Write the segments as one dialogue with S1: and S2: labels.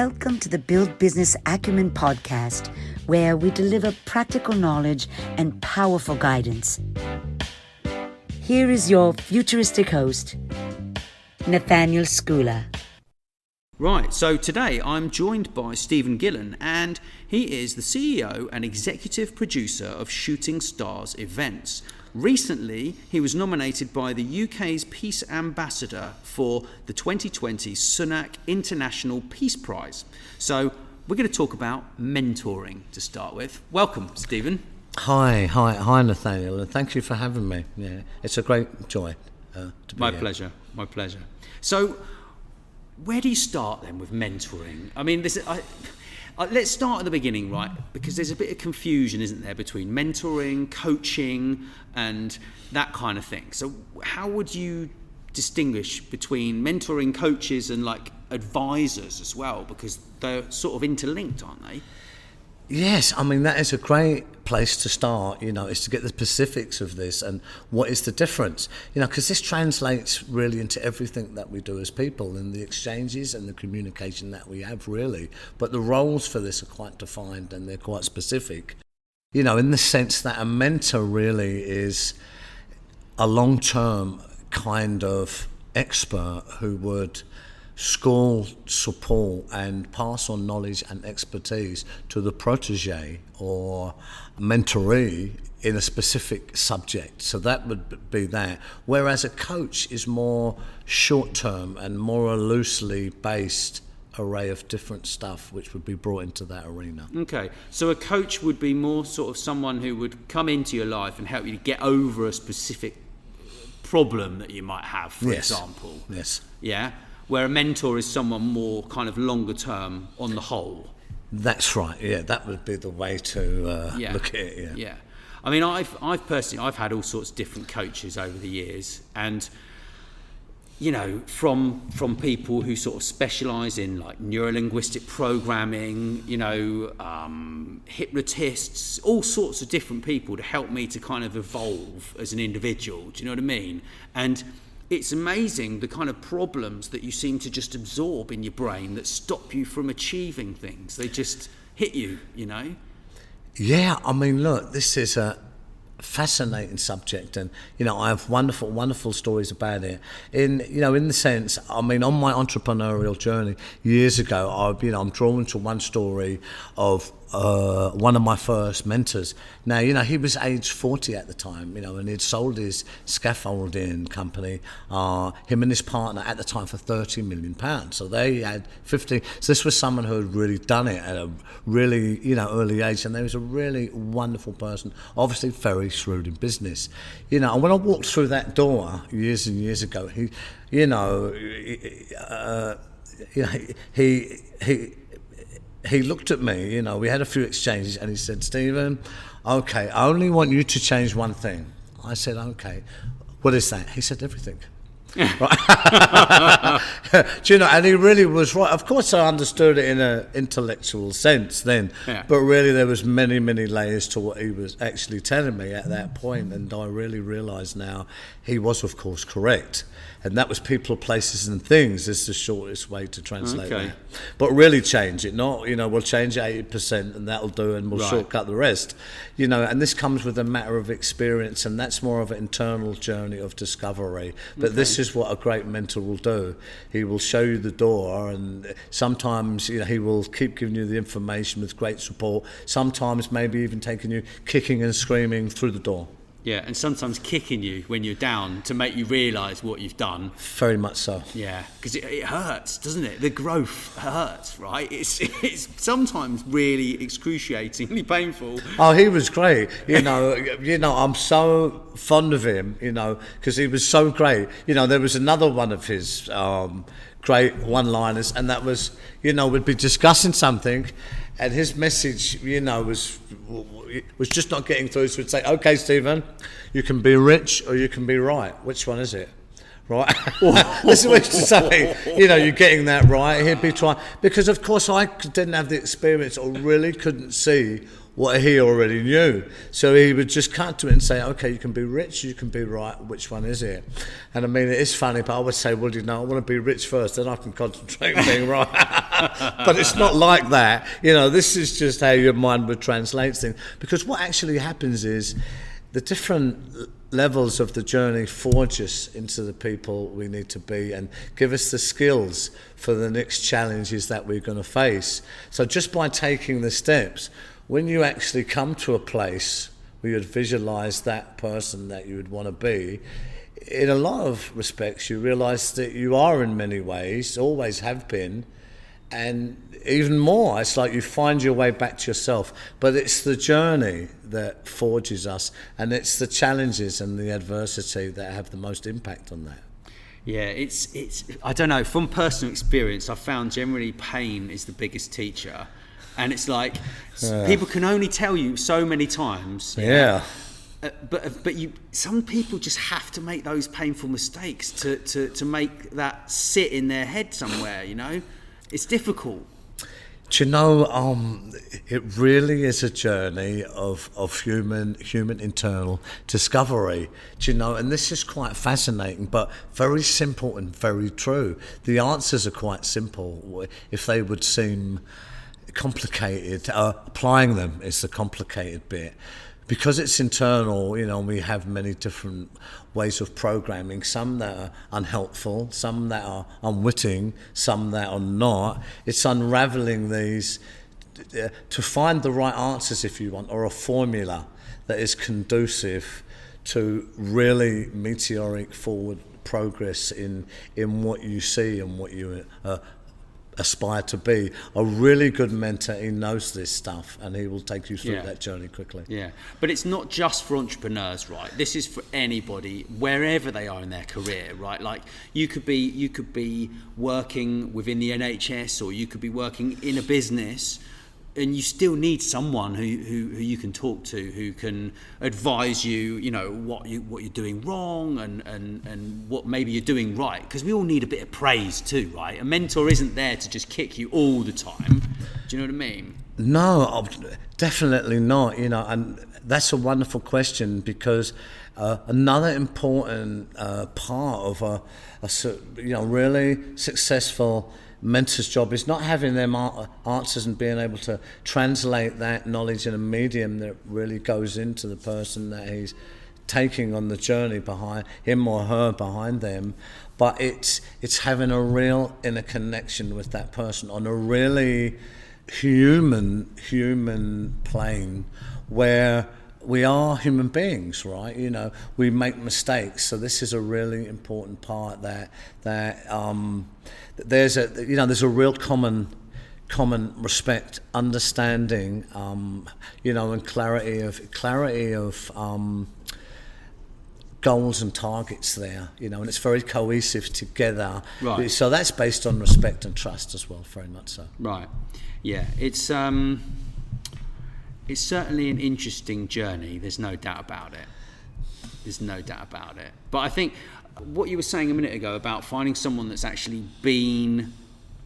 S1: Welcome to the Build Business Acumen podcast, where we deliver practical knowledge and powerful guidance. Here is your futuristic host, Nathaniel Schooler.
S2: Right, so today I'm joined by Stephen Gillen, and he is the CEO and executive producer of Shooting Stars Events. Recently, he was nominated by the UK's Peace Ambassador for the 2020 Sunak International Peace Prize. So we're going to talk about mentoring to start with. Welcome, Stephen.
S3: Hi, Nathaniel, and thank you for having me. Yeah, it's a great joy to be
S2: My
S3: here.
S2: pleasure. So, where do you start then with mentoring? I mean, let's start at the beginning, right? Because there's a bit of confusion, isn't there, between mentoring, coaching, and that kind of thing. So how would you distinguish between mentoring, coaches, and like advisors as well? Because they're sort of interlinked, aren't they?
S3: Yes, I mean, that is a great place to start, is to get the specifics of this and what is the difference, because this translates really into everything that we do as people and the exchanges and the communication that we have, really. But the roles for this are quite defined and they're quite specific, in the sense that a mentor really is a long-term kind of expert who would school, support and pass on knowledge and expertise to the protege or mentoree in a specific subject. So that would be that. Whereas a coach is more short-term and more a loosely based array of different stuff which would be brought into that arena.
S2: Okay, so a coach would be more sort of someone who would come into your life and help you to get over a specific problem that you might have, for example.
S3: Yes.
S2: Yeah? Where a mentor is someone more kind of longer term on the whole.
S3: That's right. Yeah, that would be the way to look at it.
S2: Yeah. I mean, I've personally had all sorts of different coaches over the years, and from people who sort of specialise in like neurolinguistic programming, hypnotists, all sorts of different people to help me to kind of evolve as an individual. Do you know what I mean? And it's amazing the kind of problems that you seem to just absorb in your brain that stop you from achieving things. They just hit you,
S3: Yeah, I mean, look, this is a fascinating subject, and I have wonderful stories about it. In the sense, I mean, on my entrepreneurial journey years ago, I'm drawn to one story of one of my first mentors. Now, he was age 40 at the time, and he'd sold his scaffolding company, him and his partner at the time, for £30 million. So they had 50. So this was someone who had really done it at a really, early age, and they was a really wonderful person, obviously very shrewd in business. And when I walked through that door years and years ago, he looked at me, we had a few exchanges, and he said, "Stephen, okay, I only want you to change one thing." I said, "Okay, what is that?" He said, "Everything." Right. And he really was right. Of course, I understood it in an intellectual sense then, but really there was many layers to what he was actually telling me at that point, and I really realised now he was, of course, correct. And that was people, places and things is the shortest way to translate that. But really change it, not, we'll change 80% and that'll do, and we'll shortcut the rest. And this comes with a matter of experience, and that's more of an internal journey of discovery. But this is what a great mentor will do. He will show you the door, and sometimes he will keep giving you the information with great support, sometimes maybe even taking you kicking and screaming through the door.
S2: Yeah, and sometimes kicking you when you're down to make you realise what you've done.
S3: Very much so.
S2: Yeah, because it hurts, doesn't it? The growth hurts, right? It's sometimes really excruciatingly painful.
S3: Oh, he was great. I'm so fond of him, because he was so great. There was another one of his great one-liners, and that was, we'd be discussing something, and his message, was just not getting through. So we'd say, "Okay, Stephen, you can be rich or you can be right. Which one is it?" Right? This is what he used to say. You're getting that right. He'd be trying, because of course I didn't have the experience or really couldn't see what he already knew. So he would just cut to it and say, okay, you can be rich, you can be right, which one is it? And I mean, it is funny, but I would say, well, I want to be rich first, then I can concentrate on being right. But it's not like that. This is just how your mind would translate things. Because what actually happens is the different levels of the journey forge us into the people we need to be and give us the skills for the next challenges that we're going to face. So just by taking the steps, when you actually come to a place where you'd visualize that person that you would want to be, in a lot of respects you realize that you are in many ways, always have been, and even more, it's like you find your way back to yourself. But it's the journey that forges us, and it's the challenges and the adversity that have the most impact on that.
S2: Yeah, it's I don't know, from personal experience, I've found generally pain is the biggest teacher. And it's like, people can only tell you so many times.
S3: Yeah.
S2: But some people just have to make those painful mistakes to make that sit in their head somewhere, It's difficult.
S3: Do you know, it really is a journey of human internal discovery. Do you know, and this is quite fascinating, but very simple and very true. The answers are quite simple. If they would seem complicated, applying them is the complicated bit. Because it's internal, we have many different ways of programming, some that are unhelpful, some that are unwitting, some that are not. It's unraveling these to find the right answers, if you want, or a formula that is conducive to really meteoric forward progress in what you see and what you aspire to be. A really good mentor, he knows this stuff and he will take you through that journey quickly.
S2: Yeah, but it's not just for entrepreneurs, right? This is for anybody, wherever they are in their career, right? Like you could be working within the NHS, or you could be working in a business, and you still need someone who you can talk to, who can advise you, what you're doing wrong and what maybe you're doing right. Because we all need a bit of praise too, right? A mentor isn't there to just kick you all the time. Do you know what I mean?
S3: No, definitely not. And that's a wonderful question, because another important part of a really successful mentor's job is not having them answers and being able to translate that knowledge in a medium that really goes into the person that he's taking on the journey behind him or her behind them, but it's having a real inner connection with that person on a really human plane, where we are human beings, right? We make mistakes, so this is a really important part that there's a real common respect, understanding, and clarity of goals and targets there, and it's very cohesive together.
S2: Right.
S3: So that's based on respect and trust as well, very much so.
S2: Right. Yeah. It's certainly an interesting journey. There's no doubt about it. But I think what you were saying a minute ago about finding someone that's actually been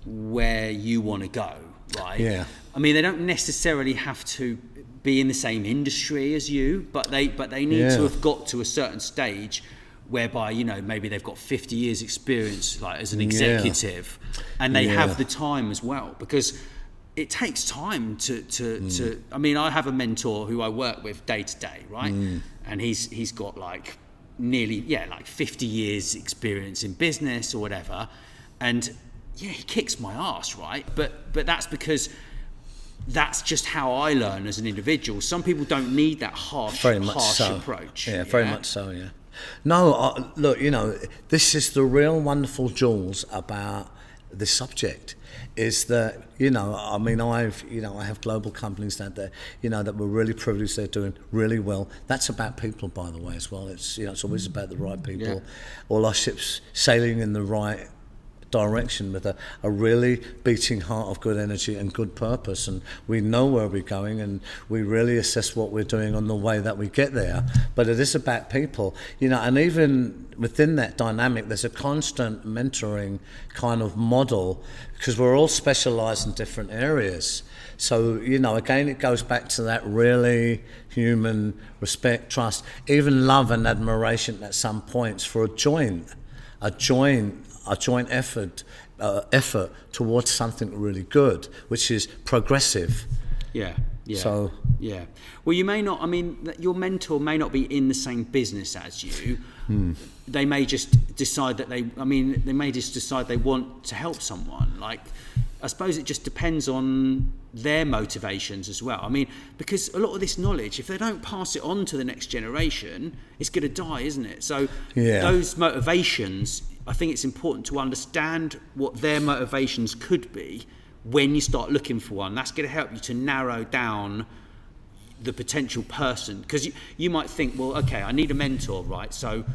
S2: where you want to go, right?
S3: Yeah.
S2: I mean, they don't necessarily have to be in the same industry as you, but they need to have got to a certain stage whereby, maybe they've got 50 years experience, like as an executive, and they have the time as well, because it takes time to I mean, I have a mentor who I work with day to day, right? And he's got like nearly 50 years experience in business or whatever, and he kicks my ass, right? But that's because that's just how I learn as an individual. Some people don't need that harsh approach.
S3: Yeah, very much so. Yeah. No, look, this is the real wonderful jewels about this subject. Is that I mean, I have global companies that we're really privileged, they're doing really well. That's about people, by the way, as well. It's it's always about the right people. All our ships sailing in the right direction with a really beating heart of good energy and good purpose, and we know where we're going, and we really assess what we're doing on the way that we get there. But it is about people, and even within that dynamic, there's a constant mentoring kind of model, because we're all specialised in different areas. So, again, it goes back to that really human respect, trust, even love and admiration at some points for a joint effort towards something really good, which is progressive.
S2: Yeah.
S3: So,
S2: yeah. Well, you may not, your mentor may not be in the same business as you. They may just decide that they may just decide they want to help someone. Like, I suppose it just depends on their motivations as well. Because a lot of this knowledge, if they don't pass it on to the next generation, it's going to die, isn't it? So those motivations, I think it's important to understand what their motivations could be when you start looking for one. That's going to help you to narrow down the potential person. Because you might think, well, okay, I need a mentor, right? So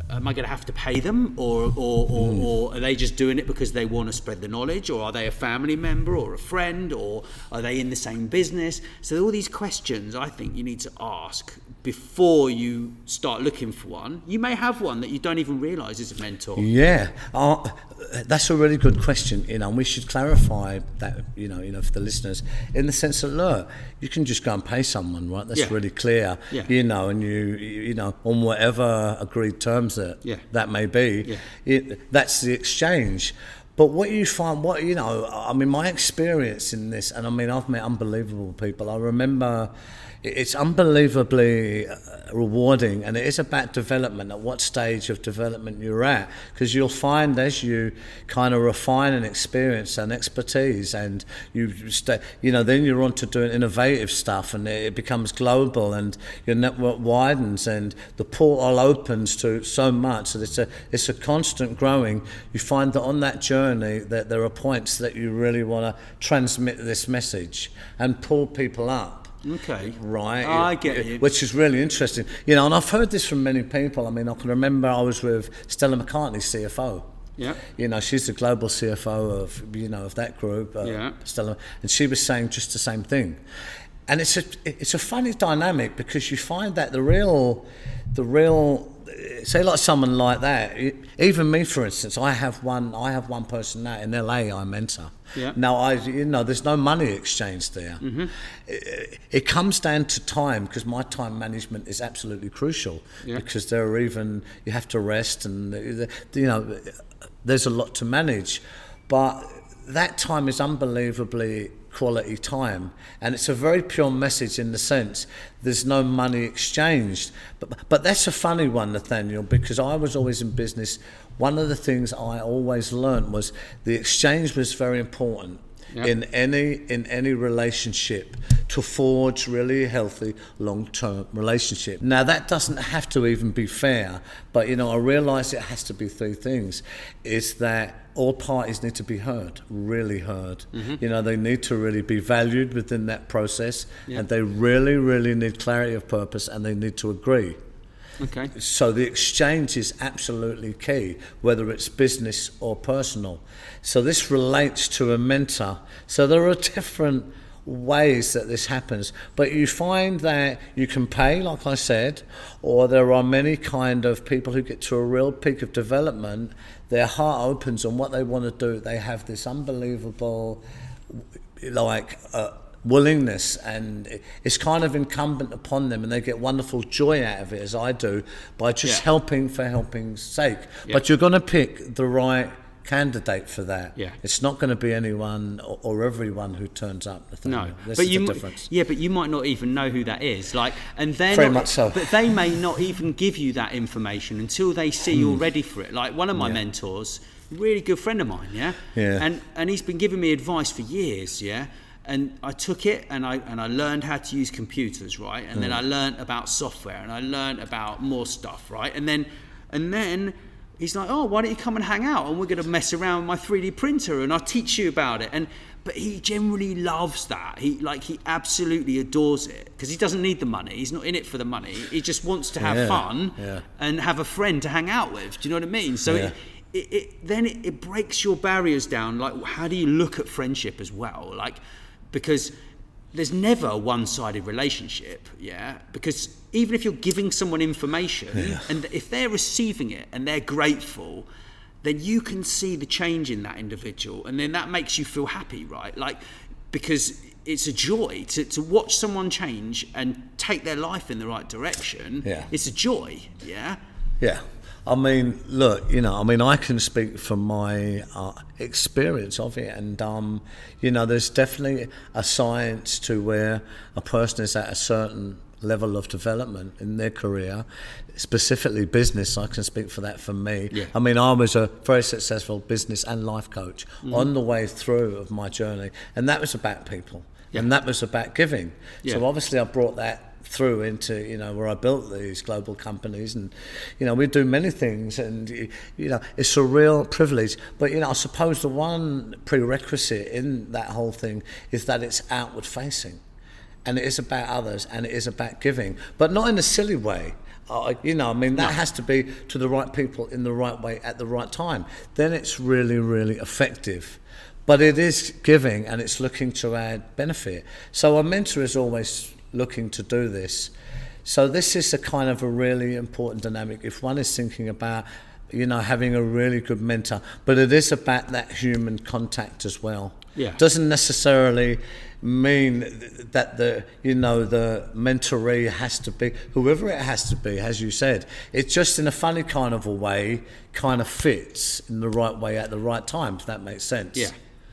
S2: am I going to have to pay them, or are they just doing it because they want to spread the knowledge, or are they a family member or a friend, or are they in the same business? So all these questions I think you need to ask before you start looking for one. You may have one that you don't even realise is a mentor.
S3: Yeah, that's a really good question, and we should clarify that, for the listeners, in the sense that, look, you can just go and pay someone, right? That's really clear, and you on whatever agreed terms that may be, that's the exchange. But what you find, my experience in this, and I've met unbelievable people. I remember it's unbelievably rewarding, and it is about development, at what stage of development you're at, because you'll find as you kind of refine and experience and expertise, and then you're on to doing innovative stuff, and it becomes global, and your network widens, and the portal opens to so much that it's a constant growing. You find that on that journey that there are points that you really want to transmit this message and pull people up.
S2: Okay.
S3: Right.
S2: I get you.
S3: Which is really interesting. And I've heard this from many people. I can remember I was with Stella McCartney, CFO.
S2: Yeah.
S3: She's the global CFO of that group. Stella, and she was saying just the same thing. And it's a funny dynamic, because you find that the real say, like someone like that, even me, for instance, I have one person now in LA I mentor.
S2: Yeah.
S3: Now there's no money exchange there. Mm-hmm. It comes down to time, because my time management is absolutely crucial. Yeah. Because you have to rest, and there's a lot to manage, but that time is unbelievably quality time, and it's a very pure message in the sense there's no money exchanged. But that's a funny one, Nathaniel, because I was always in business. One of the things I always learned was the exchange was very important. Yep. in any relationship, to forge really healthy long-term relationship. Now, that doesn't have to even be fair, but I realise it has to be three things. Is that all parties need to be heard, really heard. Mm-hmm. They need to really be valued within that process, and they really, really need clarity of purpose, and they need to agree.
S2: Okay.
S3: So the exchange is absolutely key, whether it's business or personal. So this relates to a mentor. So there are different ways that this happens, but you find that you can pay, like I said, or there are many kind of people who get to a real peak of development. Their heart opens on what they want to do. They have this unbelievable, willingness, and it's kind of incumbent upon them, and they get wonderful joy out of it, as I do, by just helping for helping's sake. But you're going to pick the right candidate for that. It's not going to be anyone or everyone who turns up.
S2: No,
S3: this is the difference.
S2: But you might not even know who that is.
S3: Very much so.
S2: But they may not even give you that information until they see you're ready for it. Like one of my mentors, a really good friend of mine, and he's been giving me advice for years, And I took it and I learned how to use computers, right? And then I learned about software, and I learned about more stuff, right? And then he's like, oh, why don't you come and hang out, and we're going to mess around with my 3D printer, and I'll teach you about it. But he generally loves that. He absolutely adores it, because he doesn't need the money. He's not in it for the money. He just wants to have fun and have a friend to hang out with. Do you know what I mean? So it breaks your barriers down. Like, how do you look at friendship as well? Like, because there's never a one-sided relationship, yeah? Because even if you're giving someone information, and if they're receiving it and they're grateful, then you can see the change in that individual, and then that makes you feel happy, right? Like, because it's a joy to watch someone change and take their life in the right direction. Yeah. It's a joy, yeah?
S3: Yeah. I mean, look, I can speak from my experience of it, and there's definitely a science to where a person is at a certain level of development in their career, specifically business. I can speak for that for me. Yeah. I mean, I was a very successful business and life coach on the way through of my journey, and that was about people, and that was about giving. So obviously I brought that through into where I built these global companies, and we do many things, and it's a real privilege. But I suppose the one prerequisite in that whole thing is that it's outward facing, and it is about others, and it is about giving, but not in a silly way. That has to be to the right people in the right way at the right time. Then it's really, really effective. But it is giving, and it's looking to add benefit. So a mentor is always looking to do this. So this is a kind of a really important dynamic if one is thinking about having a really good mentor, but it is about that human contact as well. Doesn't necessarily mean that the mentoree has to be whoever it has to be, as you said. It's just in a funny kind of a way kind of fits in the right way at the right time, if that makes sense.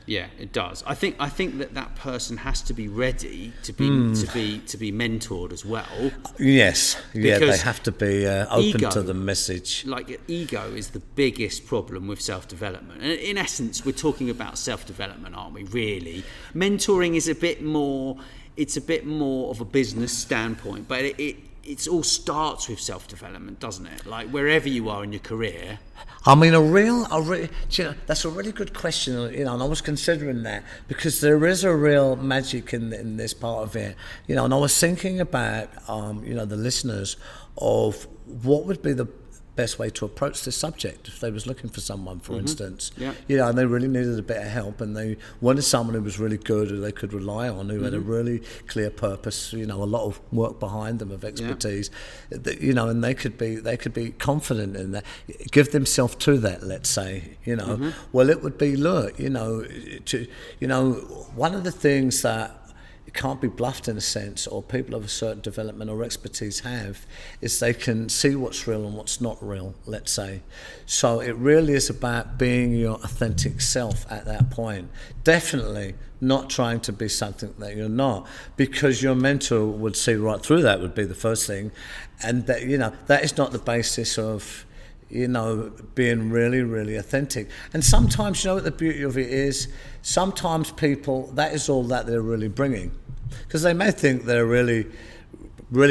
S2: Yeah, it does. I think that person has to be ready to be mentored as well.
S3: Yes, they have to be open to the message.
S2: Like, ego is the biggest problem with self-development. And in essence, we're talking about self-development, aren't we? Really, mentoring is a bit more. It's a bit more of a business standpoint, but it all starts with self-development, doesn't it? Like, wherever you are in your career.
S3: I mean, that's a really good question, and I was considering that, because there is a real magic in this part of it, and I was thinking about, the listeners of what would be the best way to approach this subject if they was looking for someone, for instance, and they really needed a bit of help, and they wanted someone who was really good, who they could rely on, who had a really clear purpose, a lot of work behind them, of expertise, and they could be confident in that, give themselves to that, let's say, well, it would be, look, one of the things that can't be bluffed in a sense, or people of a certain development or expertise have, is they can see what's real and what's not real, let's say. So it really is about being your authentic self at that point. Definitely not trying to be something that you're not, because your mentor would see right through that, would be the first thing. And that, that is not the basis of being really, really authentic. And sometimes, what the beauty of it is, sometimes people, that is all that they're really bringing. Because they may think they're really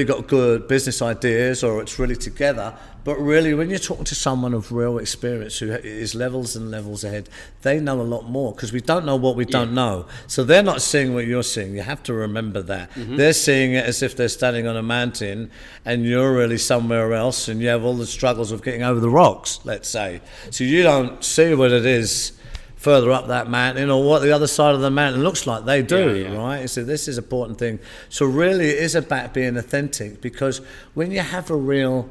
S3: got good business ideas, or it's really together, but really when you're talking to someone of real experience who is levels and levels ahead, they know a lot more, because we don't know what we don't know. So they're not seeing what you're seeing. You have to remember that. They're seeing it as if they're standing on a mountain and you're really somewhere else, and you have all the struggles of getting over the rocks, let's say. So you don't see what it is further up that mountain, or what the other side of the mountain looks like. They do, right? So this is an important thing. So really it is about being authentic, because when you have a real,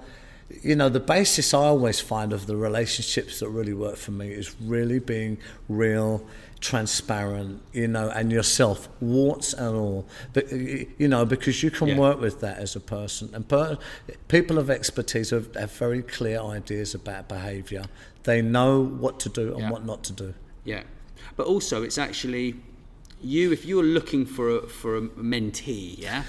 S3: the basis I always find of the relationships that really work for me is really being real, transparent, and yourself, warts and all. But, because you can work with that as a person. And people of expertise have very clear ideas about behaviour. They know what to do and what not to do.
S2: Yeah, but also it's actually if you're looking for a mentee,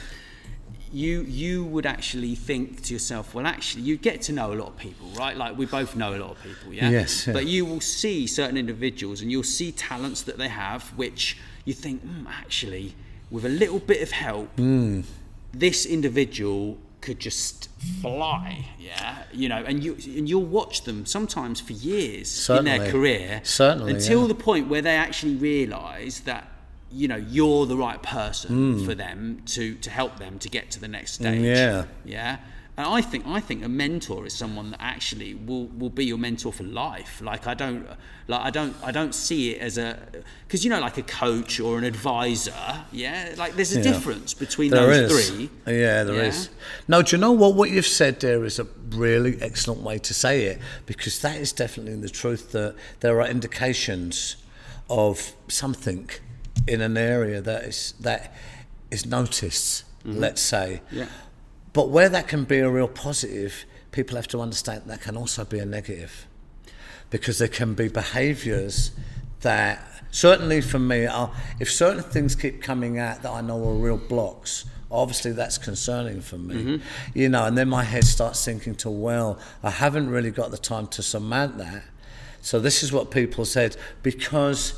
S2: you would actually think to yourself, well, actually, you get to know a lot of people, right? Like, we both know a lot of people,
S3: Yes. Yeah.
S2: But you will see certain individuals, and you'll see talents that they have, which you think, actually, with a little bit of help, this individual could just fly, and you'll watch them sometimes for years in their career, until the point where they actually realise that you're the right person for them to help them to get to the next stage. And I think a mentor is someone that actually will be your mentor for life. Like I don't see it as because like a coach or an advisor. Yeah, like there's a difference between those three.
S3: Yeah, there is. No, do you know what? What you've said there is a really excellent way to say it, because that is definitely the truth, that there are indications of something in an area that is noticed. Let's say. Yeah. But where that can be a real positive, people have to understand that can also be a negative, because there can be behaviours that, certainly for me, if certain things keep coming out that I know are real blocks, obviously that's concerning for me, and then my head starts thinking I haven't really got the time to surmount that. So this is what people said, because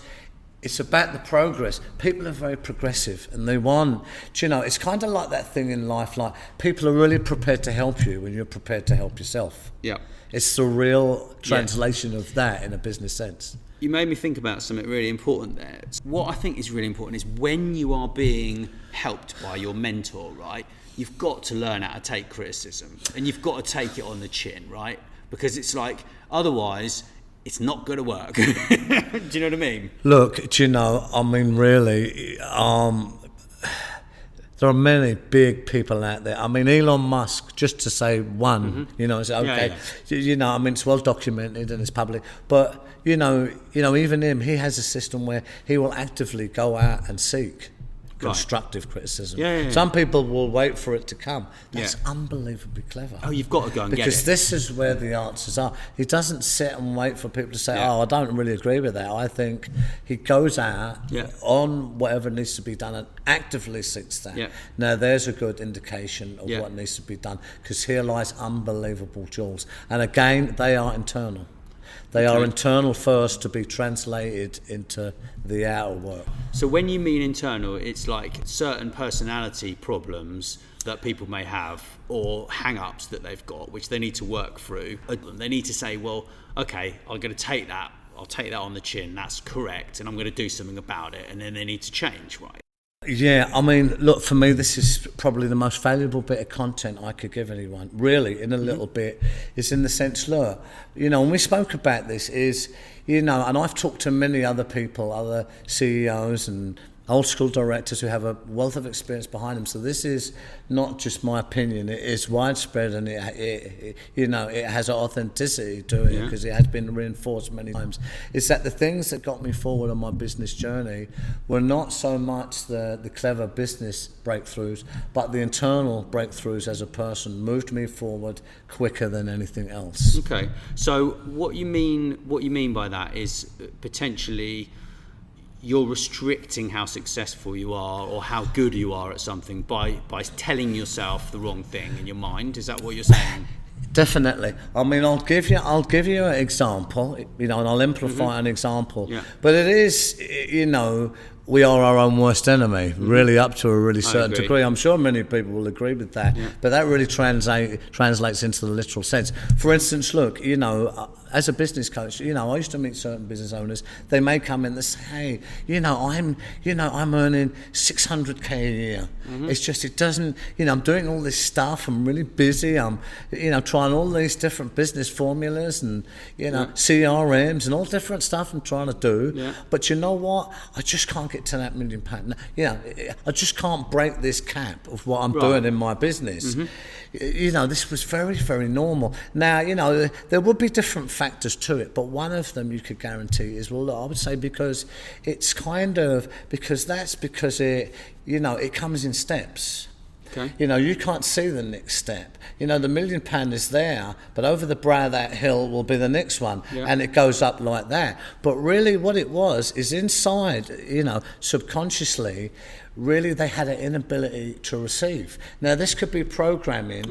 S3: it's about the progress. People are very progressive, and they want, it's kind of like that thing in life, like people are really prepared to help you when you're prepared to help yourself. Yeah. It's the real translation of that in a business sense.
S2: You made me think about something really important there. What I think is really important is when you are being helped by your mentor, right, you've got to learn how to take criticism, and you've got to take it on the chin, right? Because it's like, otherwise, it's not going to work. Do you know what I mean?
S3: Look, really, there are many big people out there. I mean, Elon Musk, just to say one, it's okay. Yeah. It's well documented and it's public. But, even him, he has a system where he will actively go out and seek constructive criticism. Yeah. Some people will wait for it to come. That's unbelievably clever.
S2: Oh, you've got to go and get it.
S3: Because this is where the answers are. He doesn't sit and wait for people to say, I don't really agree with that. I think he goes out on whatever needs to be done and actively seeks that. Yeah. Now, there's a good indication of what needs to be done, because here lies unbelievable jewels. And again, they are internal. They are internal first to be translated into the outer world.
S2: So when you mean internal, it's like certain personality problems that people may have, or hang-ups that they've got, which they need to work through. They need to say, well, okay, I'm going to take that. I'll take that on the chin. That's correct. And I'm going to do something about it. And then they need to change, right?
S3: Yeah, look, for me, this is probably the most valuable bit of content I could give anyone, really, in a little bit, is in the sense, look, when we spoke about this is, and I've talked to many other people, other CEOs and old school directors who have a wealth of experience behind them. So this is not just my opinion, it is widespread, and it has an authenticity to it, because it has been reinforced many times. It's that the things that got me forward on my business journey were not so much the clever business breakthroughs, but the internal breakthroughs as a person moved me forward quicker than anything else.
S2: Okay, so what you mean by that is potentially you're restricting how successful you are or how good you are at something by telling yourself the wrong thing in your mind. Is that what you're saying?
S3: Definitely. I'll give you an example, and I'll amplify an example. Yeah. But it is, we are our own worst enemy, really, up to a really certain degree. I'm sure many people will agree with that, but that really translates into the literal sense. For instance, look, as a business coach, I used to meet certain business owners. They may come in and say, hey, I'm earning 600K a year. It's just, it doesn't, I'm doing all this stuff. I'm really busy. I'm, trying all these different business formulas and, CRMs and all different stuff I'm trying to do. Yeah. But you know what? I just can't get to that £1 million. I just can't break this cap of what I'm doing in my business. This was very, very normal. Now, there would be different factors to it, but one of them you could guarantee is, well, I would say because it comes in steps. Okay. You can't see the next step. The £1 million is there, but over the brow of that hill will be the next one, and it goes up like that. But really what it was is inside, subconsciously, really they had an inability to receive. Now this could be programming,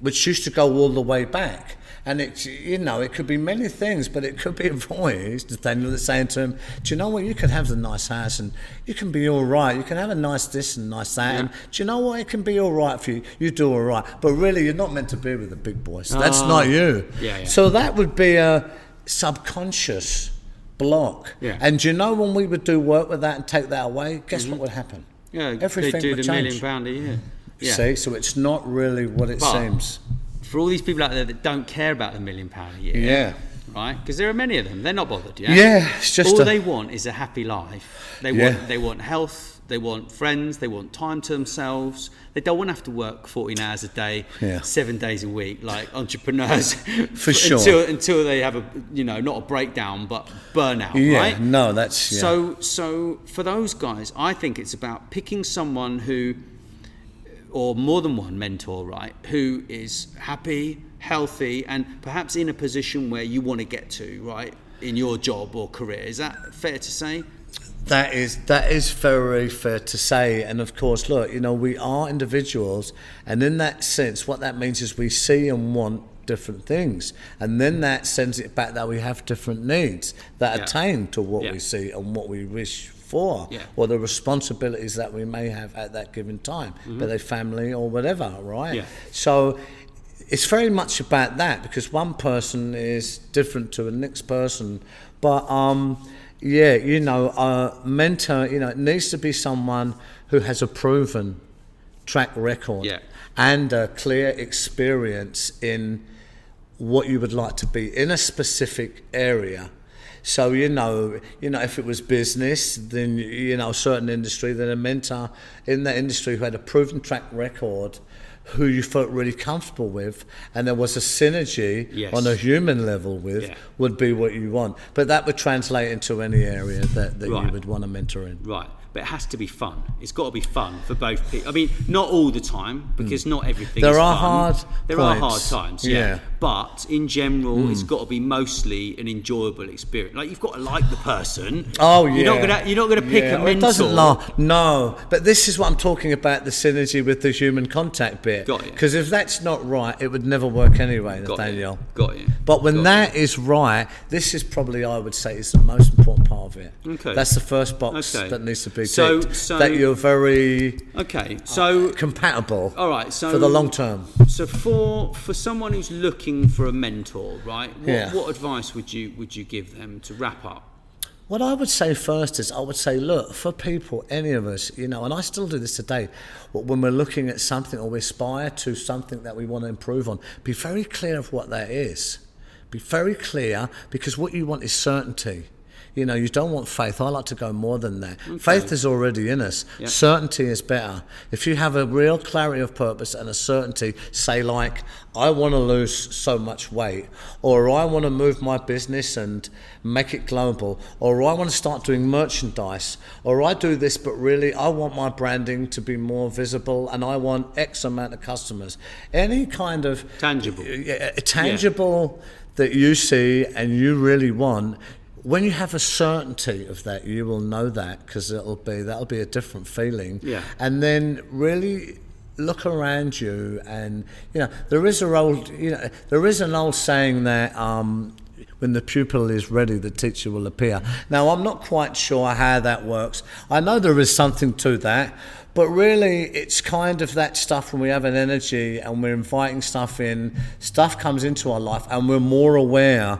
S3: which used to go all the way back. And it could be many things, but it could be a voice, Nathaniel, that's saying to him, do you know what, you can have the nice house and you can be all right. You can have a nice this and nice that. Yeah. And do you know what, it can be all right for you. You do all right. But really, you're not meant to be with the big boys. That's not you. Yeah. So that would be a subconscious block. Yeah. And do you know when we would do work with that and take that away, guess what would happen?
S2: Yeah, everything would change. £1 million a year.
S3: Yeah. See, so it's not really what it seems.
S2: for all these people out there that don't care about the £1 million a year,
S3: Yeah.
S2: right? Because there are many of them. They're not bothered. Yeah.
S3: Yeah, it's just
S2: all they want is a happy life. They want health. They want friends. They want time to themselves. They don't want to have to work 14 hours a day, 7 days a week, like entrepreneurs.
S3: For sure.
S2: Until they have not a breakdown, but burnout.
S3: Yeah.
S2: Right?
S3: No, that's
S2: So for those guys, I think it's about picking someone who, or more than one mentor, right, who is happy, healthy, and perhaps in a position where you want to get to, right, in your job or career. Is that fair to say?
S3: That is very fair to say. And of course, look, we are individuals, and in that sense, what that means is we see and want different things, and then that sends it back that we have different needs that attain to what we see and what we wish for, or the responsibilities that we may have at that given time, be they family or whatever, right? So it's very much about that, because one person is different to the next person, but a mentor, it needs to be someone who has a proven track record and a clear experience in what you would like to be in a specific area. So, if it was business, then, a certain industry, then a mentor in that industry who had a proven track record, who you felt really comfortable with, and there was a synergy on a human level with, would be what you want. But that would translate into any area that you would want to mentor in.
S2: Right. But it has to be fun. It's got to be fun for both people. I mean, not all the time, because not everything is fun. There are hard times, But in general, it's got to be mostly an enjoyable experience. Like, you've got to like the person.
S3: Oh, yeah.
S2: You're not gonna pick a mentor.
S3: It doesn't no. But this is what I'm talking about, the synergy with the human contact bit.
S2: Got you.
S3: Because if that's not right, it would never work anyway, Nathaniel.
S2: Got you.
S3: But when that is right, this is probably, I would say, is the most important part of it.
S2: Okay.
S3: That's the first box that needs to be ticked.
S2: So
S3: that you're very compatible.
S2: All right. So
S3: for the long term.
S2: So for someone who's looking for a mentor, right? What advice would you give them to wrap up?
S3: What I would say first is, I would say, look, for people, any of us, and I still do this today, when we're looking at something or we aspire to something that we want to improve on, be very clear of what that is. Be very clear, because what you want is certainty. You don't want faith. I like to go more than that. Okay. Faith is already in us. Yep. Certainty is better. If you have a real clarity of purpose and a certainty, say like, I want to lose so much weight, or I want to move my business and make it global, or I want to start doing merchandise, or I do this, but really I want my branding to be more visible and I want X amount of customers. Any kind of tangible that you see and you really want. When you have a certainty of that, you will know that, because that'll be a different feeling. Yeah. And then really look around you, and there is an old saying that when the pupil is ready, the teacher will appear. Now, I'm not quite sure how that works. I know there is something to that, but really it's kind of that stuff when we have an energy and we're inviting stuff in, stuff comes into our life and we're more aware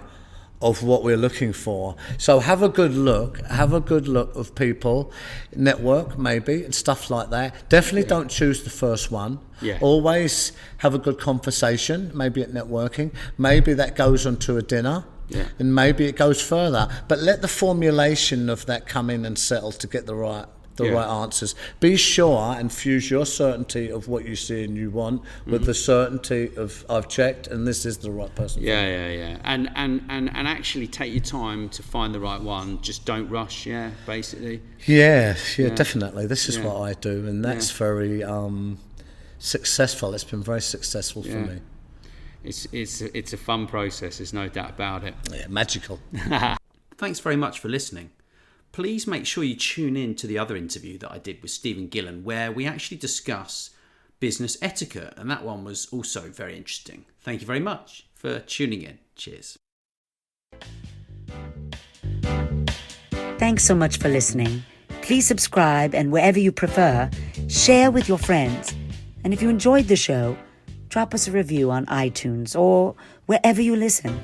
S3: of what we're looking for. So have a good look of people, network maybe, and stuff like that. Definitely don't choose the first one. Always have a good conversation, maybe at networking. Maybe that goes on to a dinner. And maybe it goes further. But let the formulation of that come in and settle to get the right answers. Be sure and fuse your certainty of what you see and you want with the certainty of I've checked and this is the right person.
S2: And actually take your time to find the right one. Just don't rush. Basically.
S3: Definitely. This is what I do, and that's very successful. It's been very successful for me.
S2: It's a fun process. There's no doubt about it.
S3: Magical.
S2: Thanks very much for listening. Please make sure you tune in to the other interview that I did with Stephen Gillen, where we actually discuss business etiquette, and that one was also very interesting. Thank you very much for tuning in. Cheers.
S1: Thanks so much for listening. Please subscribe, and wherever you prefer, share with your friends. And if you enjoyed the show, drop us a review on iTunes or wherever you listen.